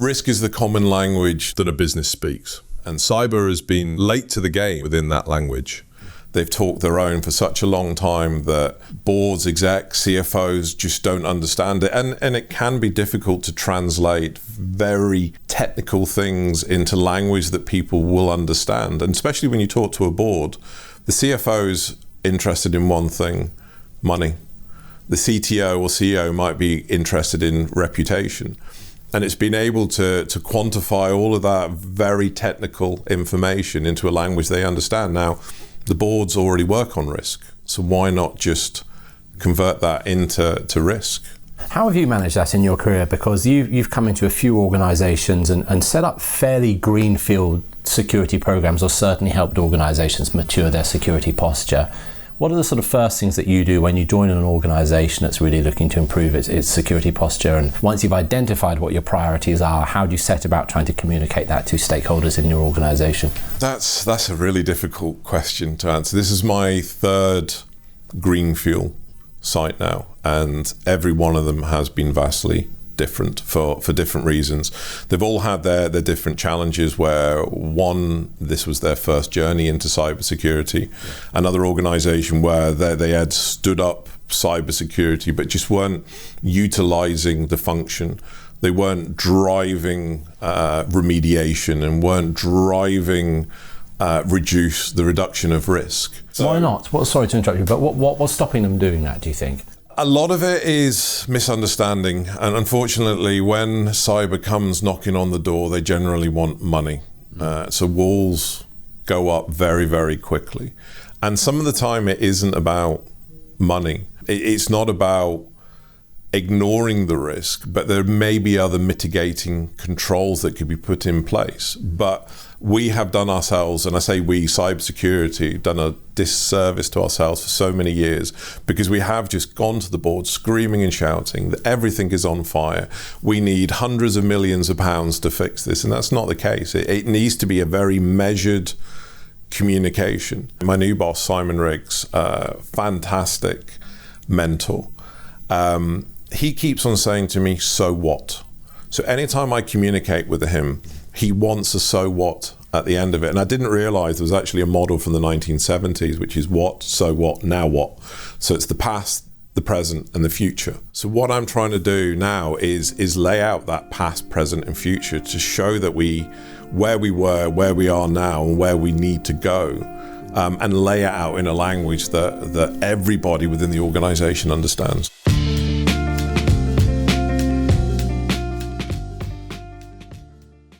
Risk is the common language that a business speaks. And cyber has been late to the game within that language. They've talked their own for such a long time that boards, execs, CFOs just don't understand it. And it can be difficult to translate very technical things into language that people will understand. And especially when you talk to a board, the CFO's interested in one thing, money. The CTO or CEO might be interested in reputation. And it's been able to quantify all of that very technical information into a language they understand. Now, the boards already work on risk, so why not just convert that into risk? How have you managed that in your career? Because you've come into a few organizations and set up fairly greenfield security programs, or certainly helped organizations mature their security posture. What are the sort of first things that you do when you join an organization that's really looking to improve its security posture? And once you've identified what your priorities are, how do you set about trying to communicate that to stakeholders in your organization? That's a really difficult question to answer. This is my third greenfield site now, and every one of them has been vastly different for different reasons. They've all had their different challenges, where one, this was their first journey into cybersecurity. Another organization where they had stood up cybersecurity but just weren't utilizing the function. They weren't driving remediation and weren't driving the reduction of risk. So, why not? Sorry to interrupt you, but what was stopping them doing that, do you think? A lot of it is misunderstanding, and unfortunately when cyber comes knocking on the door, they generally want money. So walls go up very, very quickly. And some of the time it isn't about money. It's not about ignoring the risk, but there may be other mitigating controls that could be put in place. But we have done ourselves, and I say we, cybersecurity, done a disservice to ourselves for so many years, because we have just gone to the board screaming and shouting that everything is on fire. We need hundreds of millions of pounds to fix this, and that's not the case. It needs to be a very measured communication. My new boss, Simon Riggs, fantastic mentor. He keeps on saying to me, so what? So anytime I communicate with him, he wants a so what at the end of it. And I didn't realize there was actually a model from the 1970s, which is what, so what, now what. So it's the past, the present, and the future. So what I'm trying to do now is lay out that past, present, and future to show that where we were, where we are now, and where we need to go, and lay it out in a language that everybody within the organization understands.